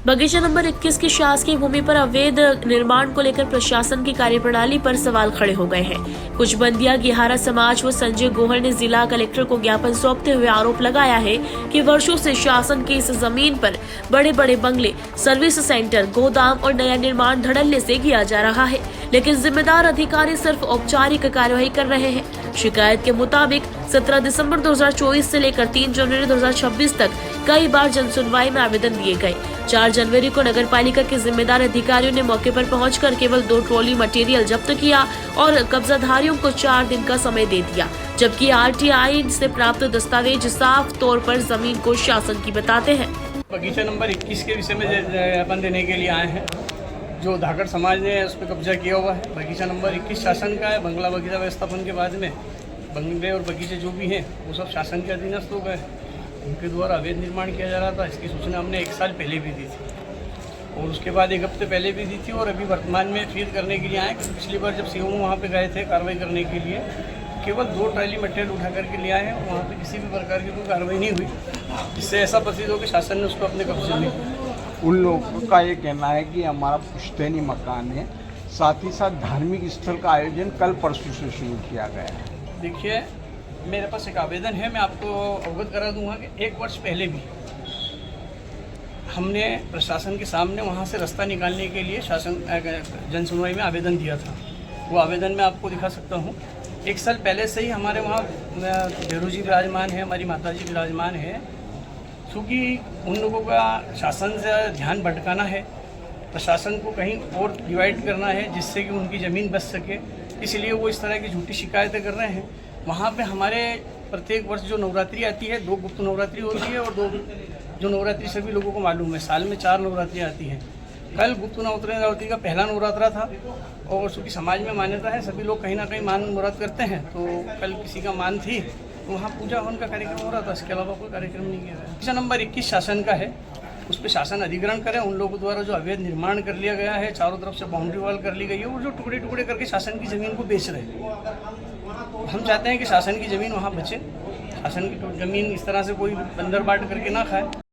बगीचा नंबर 21 की शासकीय भूमि पर अवैध निर्माण को लेकर प्रशासन की कार्यप्रणाली पर सवाल खड़े हो गए हैं। कुछ बंदिया गिहारा समाज व संजय गोहर ने जिला कलेक्टर को ज्ञापन सौंपते हुए आरोप लगाया है कि वर्षों से शासन की इस जमीन पर बड़े बड़े बंगले, सर्विस सेंटर, गोदाम और नया निर्माण धड़ल्ले से किया जा रहा है, लेकिन जिम्मेदार अधिकारी सिर्फ औपचारिक कार्यवाही कर रहे हैं। शिकायत के मुताबिक 17 दिसंबर 2024 से लेकर 3 जनवरी 2026 तक कई बार जनसुनवाई में आवेदन दिए गए। 4 जनवरी को नगर पालिका के जिम्मेदार अधिकारियों ने मौके पर पहुंचकर केवल 2 ट्रॉली मटेरियल जब्त किया और कब्जाधारियों को 4 दिन का समय दे दिया, जबकि आरटीआई से प्राप्त दस्तावेज साफ तौर पर जमीन को शासन की बताते हैं। बगीचा नंबर 21 के विषय में ज्ञापन देने के लिए आए हैं। जो धाकड़ समाज ने उस पर कब्जा किया हुआ है। बगीचा नंबर 21 शासन का है। बंगला बगीचा व्यवस्थापन के बाद में बंगले और बगीचे जो भी हैं वो सब शासन के अधीनस्थ हो गए। उनके द्वारा अवैध निर्माण किया जा रहा था। इसकी सूचना हमने 1 साल पहले भी दी थी और उसके बाद 1 हफ्ते पहले भी दी थी और अभी वर्तमान में फिर करने के लिए आए। पिछली बार जब सीओ वहाँ पे गए थे कार्रवाई करने के लिए, केवल 2 ट्राली मटेरियल उठा करके ले आए हैं। वहाँ पे किसी भी प्रकार की कोई कार्रवाई नहीं हुई, जिससे ऐसा प्रतीत हो कि शासन ने उसको अपने कब्जे में। उन लोगों का ये कहना है कि हमारा पुश्तैनी मकान है, साथ ही साथ धार्मिक स्थल का आयोजन कल परसों से शुरू किया गया है। देखिए, मेरे पास एक आवेदन है, मैं आपको अवगत करा दूंगा कि 1 वर्ष पहले भी हमने प्रशासन के सामने वहाँ से रास्ता निकालने के लिए शासन जन सुनवाई में आवेदन दिया था। वो आवेदन मैं आपको दिखा सकता हूँ। 1 साल पहले से ही हमारे वहाँ देहरू जी विराजमान है, हमारी माता जी विराजमान है। क्योंकि उन लोगों का शासन से ध्यान भटकाना है, प्रशासन को कहीं और डिवाइड करना है जिससे कि उनकी ज़मीन बच सके, इसलिए वो इस तरह की झूठी शिकायतें कर रहे हैं। वहाँ पे हमारे प्रत्येक वर्ष जो नवरात्रि आती है, 2 गुप्त नवरात्रि होती है और 2 जो नवरात्रि सभी लोगों को मालूम है, साल में 4 नवरात्रि आती हैं। कल गुप्त नवरात्रि का पहला नवरात्रा था और चूँकि समाज में मान्यता है, सभी लोग कहीं ना कहीं मान मुराद करते हैं, तो कल किसी का मान थी तो वहाँ पूजा हवन का कार्यक्रम हो रहा था। इसके अलावा कोई कार्यक्रम नहीं किया गया। बगीचा नंबर 21 शासन का है, उस पर शासन अधिग्रहण करें। उन लोगों द्वारा जो अवैध निर्माण कर लिया गया है, चारों तरफ से बाउंड्री वॉल कर ली गई है और जो टुकड़े टुकड़े करके शासन की ज़मीन को बेच रहे हैं। हम चाहते हैं कि शासन की ज़मीन वहाँ बचे, शासन की ज़मीन इस तरह से कोई बंदर बाट करके ना खाए।